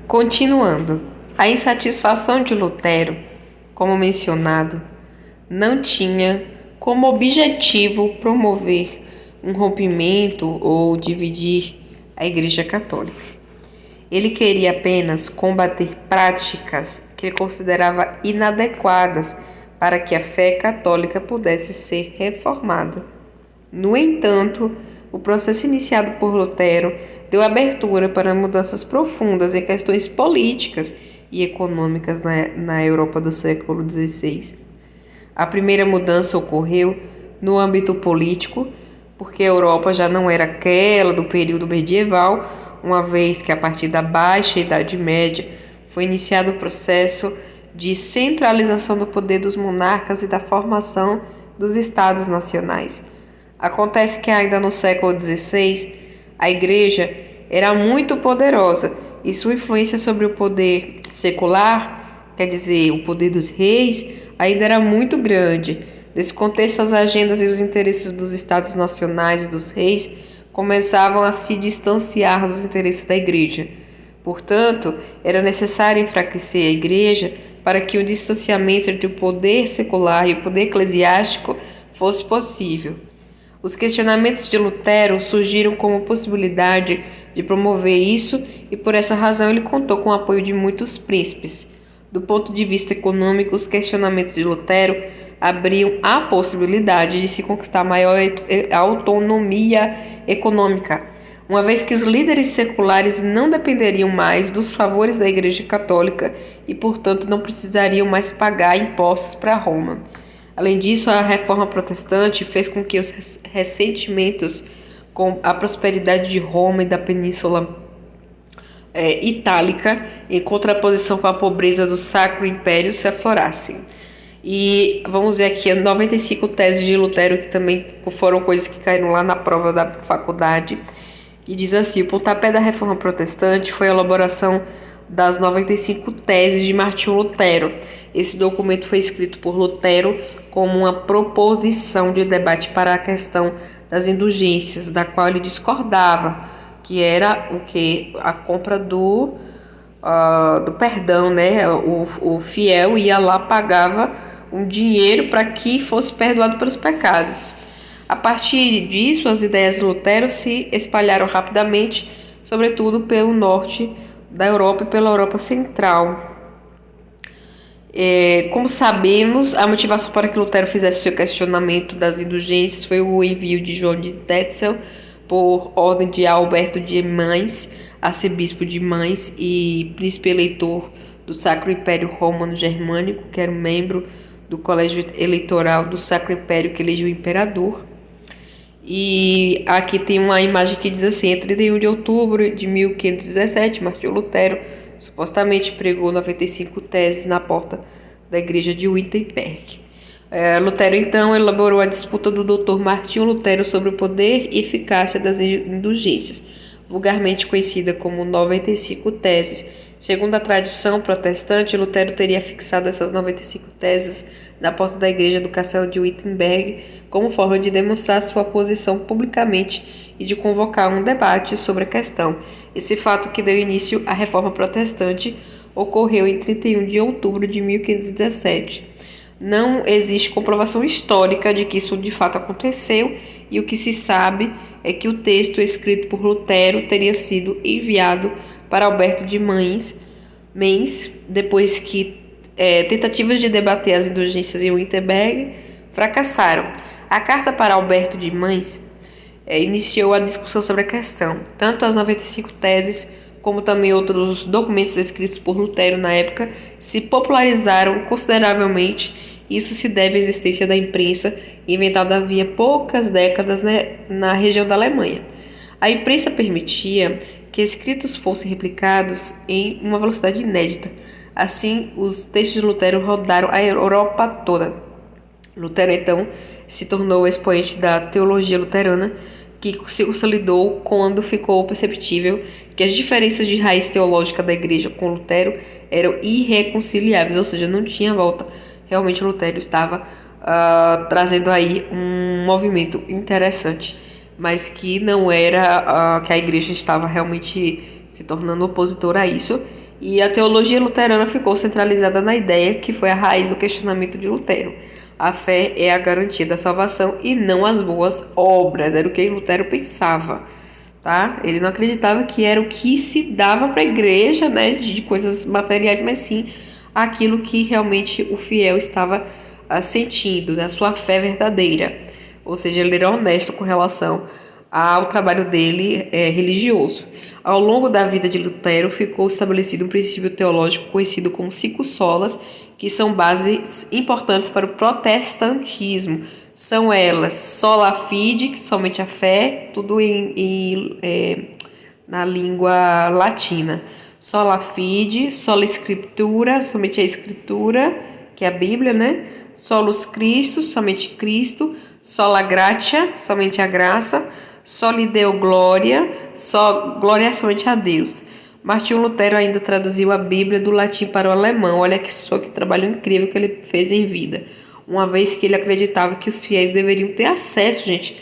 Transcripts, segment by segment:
Continuando, a insatisfação de Lutero, como mencionado, não tinha como objetivo promover um rompimento ou dividir a Igreja Católica. Ele queria apenas combater práticas que ele considerava inadequadas para que a fé católica pudesse ser reformada. No entanto, o processo iniciado por Lutero deu abertura para mudanças profundas em questões políticas e econômicas na Europa do século XVI. A primeira mudança ocorreu no âmbito político, porque a Europa já não era aquela do período medieval, uma vez que a partir da Baixa Idade Média foi iniciado o processo de centralização do poder dos monarcas e da formação dos estados nacionais. Acontece que ainda no século XVI, a Igreja era muito poderosa e sua influência sobre o poder secular, quer dizer, o poder dos reis, ainda era muito grande. Nesse contexto, as agendas e os interesses dos estados nacionais e dos reis começavam a se distanciar dos interesses da Igreja. Portanto, era necessário enfraquecer a Igreja para que o distanciamento entre o poder secular e o poder eclesiástico fosse possível. Os questionamentos de Lutero surgiram como possibilidade de promover isso e por essa razão ele contou com o apoio de muitos príncipes. Do ponto de vista econômico, os questionamentos de Lutero abriam a possibilidade de se conquistar maior autonomia econômica, uma vez que os líderes seculares não dependeriam mais dos favores da Igreja Católica e, portanto, não precisariam mais pagar impostos para Roma. Além disso, a reforma protestante fez com que os ressentimentos com a prosperidade de Roma e da Península Itálica, em contraposição com a pobreza do Sacro Império, se aflorassem. E vamos ver aqui as 95 teses de Lutero, que também foram coisas que caíram lá na prova da faculdade. E diz assim: o pontapé da reforma protestante foi a elaboração das 95 teses de Martinho Lutero. Esse documento foi escrito por Lutero como uma proposição de debate para a questão das indulgências, da qual ele discordava, que era o que? A compra do perdão, né? O fiel ia lá, pagava um dinheiro para que fosse perdoado pelos pecados. A partir disso, as ideias de Lutero se espalharam rapidamente, sobretudo pelo norte da Europa e pela Europa Central. Como sabemos, a motivação para que Lutero fizesse seu questionamento das indulgências foi o envio de João de Tetzel por ordem de Alberto de Mainz, arcebispo de Mainz e príncipe eleitor do Sacro Império Romano Germânico, que era um membro do colégio eleitoral do Sacro Império que elegeu o imperador. E aqui tem uma imagem que diz assim: em 31 de outubro de 1517, Martinho Lutero supostamente pregou 95 teses na porta da igreja de Wittenberg. Lutero então elaborou a disputa do Dr. Martinho Lutero sobre o poder e eficácia das indulgências, vulgarmente conhecida como 95 teses. Segundo a tradição protestante, Lutero teria fixado essas 95 teses na porta da igreja do castelo de Wittenberg como forma de demonstrar sua posição publicamente e de convocar um debate sobre a questão. Esse fato, que deu início à Reforma Protestante, ocorreu em 31 de outubro de 1517. Não existe comprovação histórica de que isso de fato aconteceu, e o que se sabe é que o texto escrito por Lutero teria sido enviado para Alberto de Mainz, depois que tentativas de debater as indulgências em Wittenberg fracassaram. A carta para Alberto de Mainz iniciou a discussão sobre a questão. Tanto as 95 teses como também outros documentos escritos por Lutero na época se popularizaram consideravelmente. Isso se deve à existência da imprensa, inventada havia poucas décadas, na região da Alemanha. A imprensa permitia que escritos fossem replicados em uma velocidade inédita. Assim, os textos de Lutero rodaram a Europa toda. Lutero, então, se tornou o expoente da teologia luterana, que se consolidou quando ficou perceptível que as diferenças de raiz teológica da igreja com Lutero eram irreconciliáveis, ou seja, não tinha volta. Realmente Lutero estava trazendo aí um movimento interessante, mas que não era que a igreja estava realmente se tornando opositora a isso, E a teologia luterana ficou centralizada na ideia que foi a raiz do questionamento de Lutero. A fé é a garantia da salvação e não as boas obras. Era o que Lutero pensava, tá? Ele não acreditava que era o que se dava para a igreja, né, de coisas materiais, mas sim aquilo que realmente o fiel estava sentindo, na sua fé verdadeira. Ou seja, ele era honesto com relação ao trabalho dele religioso. Ao longo da vida de Lutero, ficou estabelecido um princípio teológico conhecido como cinco solas, que são bases importantes para o protestantismo. São elas: sola fide, somente a fé, tudo na língua latina. Sola fide, sola scriptura, somente a escritura, que é a Bíblia, né? Solus Christus, somente Cristo. Sola gratia, somente a graça. Soli Deo Gloria, só glória somente a Deus. Martinho Lutero ainda traduziu a Bíblia do latim para o alemão. Olha que trabalho incrível que ele fez em vida. Uma vez que ele acreditava que os fiéis deveriam ter acesso, gente,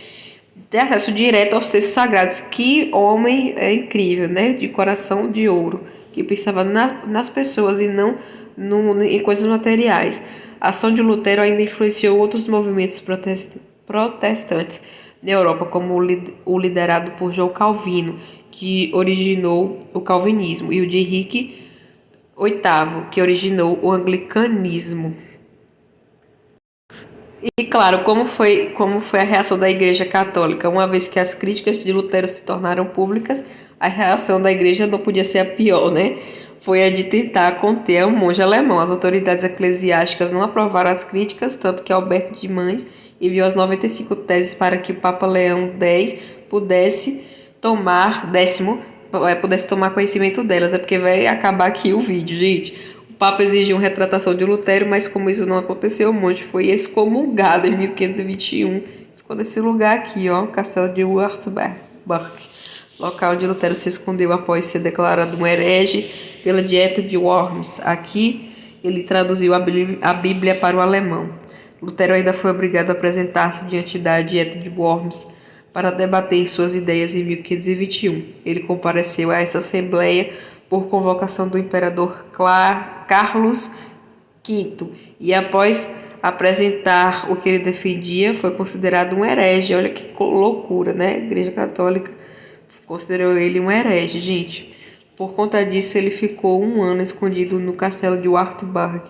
ter acesso direto aos textos sagrados. Que homem incrível, né? De coração de ouro, que pensava nas pessoas e não em coisas materiais. A ação de Lutero ainda influenciou outros movimentos protestantes na Europa, como o liderado por João Calvino, que originou o calvinismo, e o de Henrique VIII, que originou o anglicanismo. E claro, como foi a reação da Igreja Católica? Uma vez que as críticas de Lutero se tornaram públicas, a reação da Igreja não podia ser a pior, né? Foi a de tentar conter o monge alemão. As autoridades eclesiásticas não aprovaram as críticas, tanto que Alberto de Mans enviou as 95 teses para que o Papa Leão X pudesse tomar conhecimento delas. É porque vai acabar aqui o vídeo, gente. O Papa exigiu uma retratação de Lutero, mas como isso não aconteceu, o monge foi excomungado em 1521. Ficou nesse lugar aqui, ó, Castelo de Wartburg, local onde Lutero se escondeu após ser declarado um herege pela Dieta de Worms. Aqui ele traduziu a Bíblia para o alemão. Lutero ainda foi obrigado a apresentar-se diante da Dieta de Worms para debater suas ideias em 1521. Ele compareceu a essa assembleia por convocação do imperador Carlos V e, após apresentar o que ele defendia, foi considerado um herege. Olha que loucura, né? A Igreja Católica considerou ele um herege, gente. Por conta disso, ele ficou 1 ano escondido no castelo de Wartburg,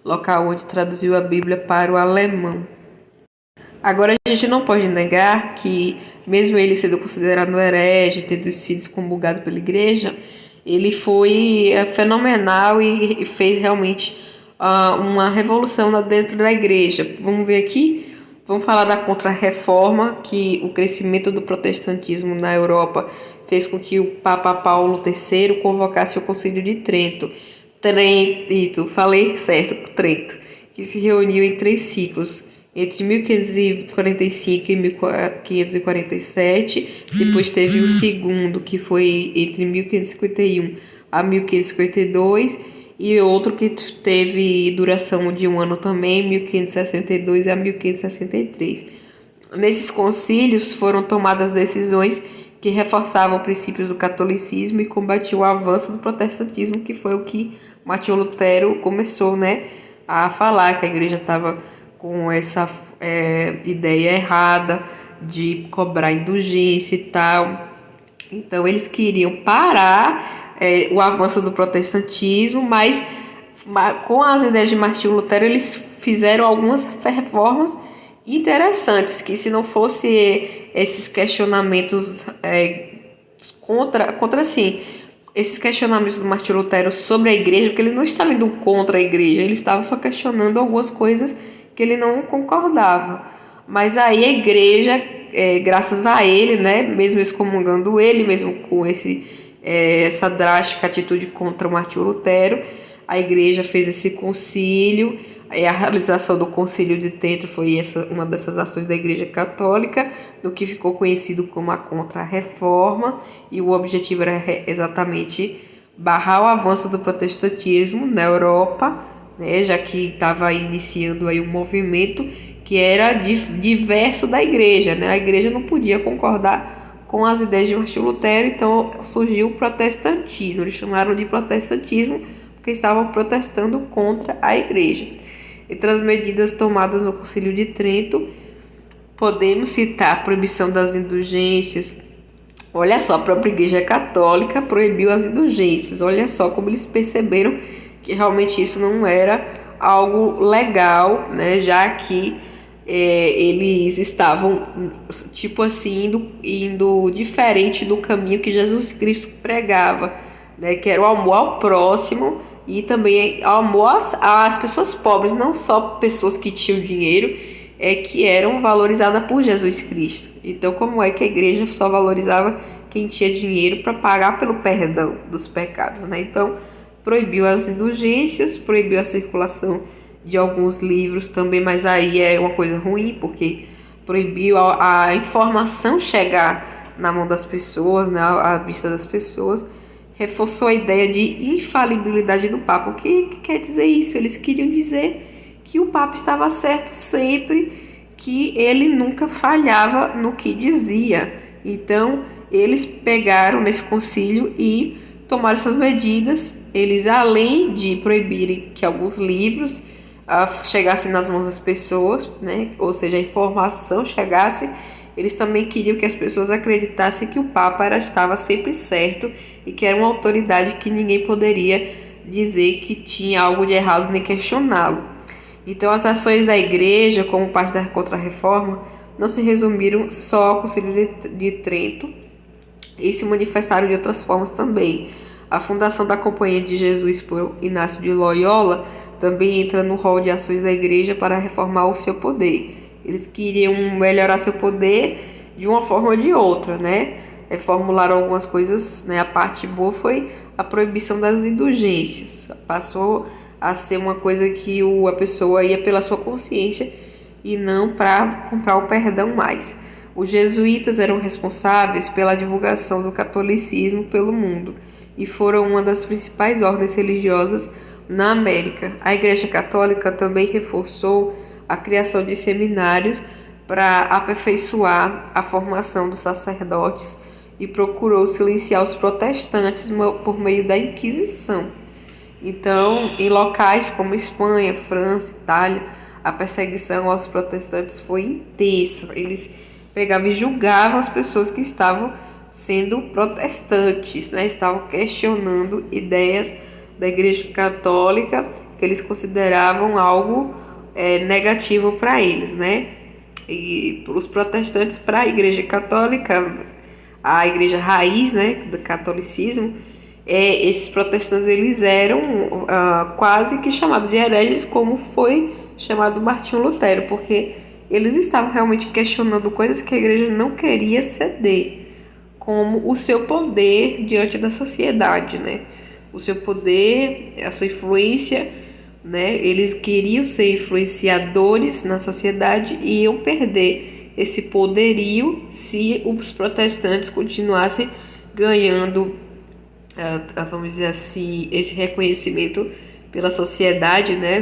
local onde traduziu a Bíblia para o alemão. Agora, a gente não pode negar que, mesmo ele sendo considerado um herege, tendo sido excomungado pela igreja, ele foi fenomenal e fez realmente uma revolução lá dentro da igreja. Vamos ver aqui? Vamos falar da Contra-Reforma, que o crescimento do protestantismo na Europa fez com que o Papa Paulo III convocasse o Concílio de Trento. Falei certo, Trento, que se reuniu em 3 ciclos, entre 1545 e 1547. Depois teve o segundo, que foi entre 1551 a 1552, e outro que teve duração de 1 ano também, 1562 a 1563. Nesses concílios foram tomadas decisões que reforçavam princípios do catolicismo e combatiam o avanço do protestantismo, que foi o que Martinho Lutero começou, né, a falar, que a igreja estava com essa ideia errada de cobrar indulgência e tal. Então eles queriam parar o avanço do protestantismo, mas com as ideias de Martinho Lutero eles fizeram algumas reformas interessantes, que se não fosse esses questionamentos contra assim, esses questionamentos do Martinho Lutero sobre a igreja, porque ele não estava indo contra a igreja, ele estava só questionando algumas coisas que ele não concordava. Mas aí a igreja, graças a ele, né, mesmo excomungando ele, mesmo com essa drástica atitude contra o Martinho Lutero, a igreja fez esse concílio. A realização do Concílio de Trento foi uma dessas ações da Igreja Católica, do que ficou conhecido como a Contra-Reforma, e o objetivo era exatamente barrar o avanço do protestantismo na Europa, né, já que estava iniciando aí um movimento que era diverso da igreja, né? A igreja não podia concordar com as ideias de Martinho Lutero, então surgiu o protestantismo. Eles chamaram de protestantismo porque estavam protestando contra a igreja. Entre as medidas tomadas no Concílio de Trento, podemos citar a proibição das indulgências. Olha só, a própria Igreja Católica proibiu as indulgências. Olha só como eles perceberam que realmente isso não era algo legal, né? Já que eles estavam, tipo assim, indo diferente do caminho que Jesus Cristo pregava, né? Que era o amor ao próximo e também o amor às pessoas pobres, não só pessoas que tinham dinheiro, que eram valorizadas por Jesus Cristo. Então, como é que a igreja só valorizava quem tinha dinheiro para pagar pelo perdão dos pecados, né? Então, proibiu as indulgências, proibiu a circulação de alguns livros também, mas aí é uma coisa ruim, porque proibiu a informação chegar na mão das pessoas, né, à vista das pessoas. Reforçou a ideia de infalibilidade do Papa. O que quer dizer isso? Eles queriam dizer que o Papa estava certo sempre, que ele nunca falhava no que dizia. Então, eles pegaram nesse concílio e tomaram essas medidas. Eles, além de proibirem que alguns livros chegassem nas mãos das pessoas, né, ou seja, a informação chegasse, eles também queriam que as pessoas acreditassem que o Papa estava sempre certo e que era uma autoridade que ninguém poderia dizer que tinha algo de errado nem questioná-lo. Então, as ações da igreja, como parte da Contra-Reforma, não se resumiram só ao Concílio de Trento e se manifestaram de outras formas também. A fundação da Companhia de Jesus por Inácio de Loyola também entra no rol de ações da igreja para reformar o seu poder. Eles queriam melhorar seu poder de uma forma ou de outra, né? Formularam algumas coisas, né? A parte boa foi a proibição das indulgências. Passou a ser uma coisa que a pessoa ia pela sua consciência e não para comprar o perdão mais. Os jesuítas eram responsáveis pela divulgação do catolicismo pelo mundo e foram uma das principais ordens religiosas na América. A Igreja Católica também reforçou a criação de seminários para aperfeiçoar a formação dos sacerdotes e procurou silenciar os protestantes por meio da Inquisição. Então, em locais como Espanha, França, Itália, a perseguição aos protestantes foi intensa. Eles pegavam e julgavam as pessoas que estavam sendo protestantes, né? Estavam questionando ideias da Igreja Católica que eles consideravam algo negativo para eles, né? E os protestantes, para a Igreja Católica, a igreja raiz, né, do catolicismo, esses protestantes eles eram quase que chamados de hereges, como foi chamado Martinho Lutero, porque eles estavam realmente questionando coisas que a igreja não queria ceder, como o seu poder diante da sociedade, né? O seu poder, a sua influência, né? Eles queriam ser influenciadores na sociedade e iam perder esse poderio se os protestantes continuassem ganhando, vamos dizer assim, esse reconhecimento pela sociedade, né?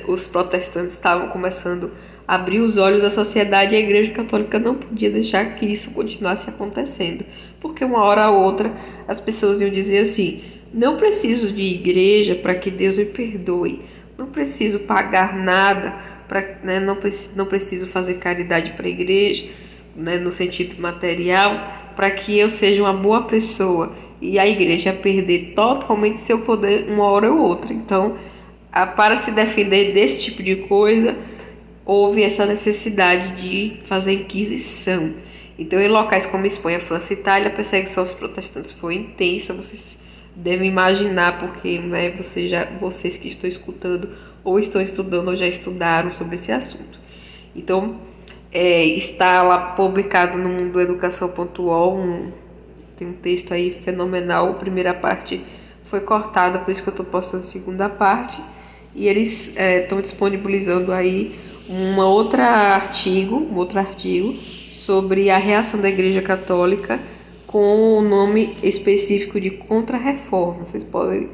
Os protestantes estavam começando a abrir os olhos da sociedade e a Igreja Católica não podia deixar que isso continuasse acontecendo, porque uma hora ou outra as pessoas iam dizer assim: não preciso de igreja para que Deus me perdoe, não preciso pagar nada, né? Não preciso fazer caridade para a igreja, né? No sentido material, para que eu seja uma boa pessoa, e a igreja ia perder totalmente seu poder uma hora ou outra. Então, para se defender desse tipo de coisa, houve essa necessidade de fazer inquisição. Então, em locais como Espanha, França e Itália, a perseguição aos protestantes foi intensa. Vocês devem imaginar, porque, né, vocês que estão escutando ou estão estudando ou já estudaram sobre esse assunto. Então, está lá publicado no mundoeducação.org, tem um texto aí fenomenal. A primeira parte foi cortada, por isso que eu estou postando a segunda parte, e eles estão disponibilizando aí um outro artigo sobre a reação da Igreja Católica com o nome específico de Contra-Reforma. Vocês podem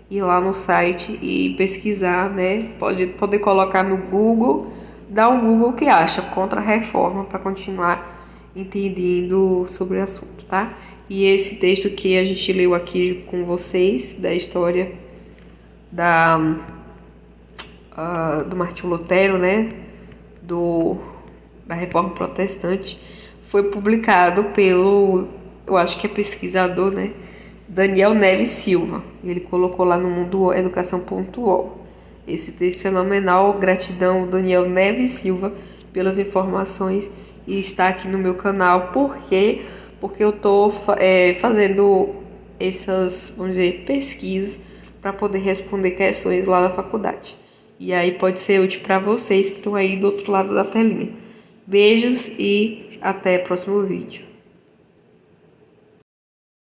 ir lá no site e pesquisar, né? Pode colocar no Google, dá um Google que acha Contra-Reforma para continuar entendendo sobre o assunto, tá? E esse texto que a gente leu aqui com vocês, da história do Martinho Lutero, né? Da Reforma Protestante, foi publicado pelo, eu acho que é pesquisador, né? Daniel Neves Silva. Ele colocou lá no mundoeducação.org. Esse texto é fenomenal. Gratidão, Daniel Neves Silva, pelas informações, e está aqui no meu canal. Por quê? Porque eu estou fazendo essas, vamos dizer, pesquisas para poder responder questões lá da faculdade. E aí pode ser útil para vocês que estão aí do outro lado da telinha. Beijos e até o próximo vídeo.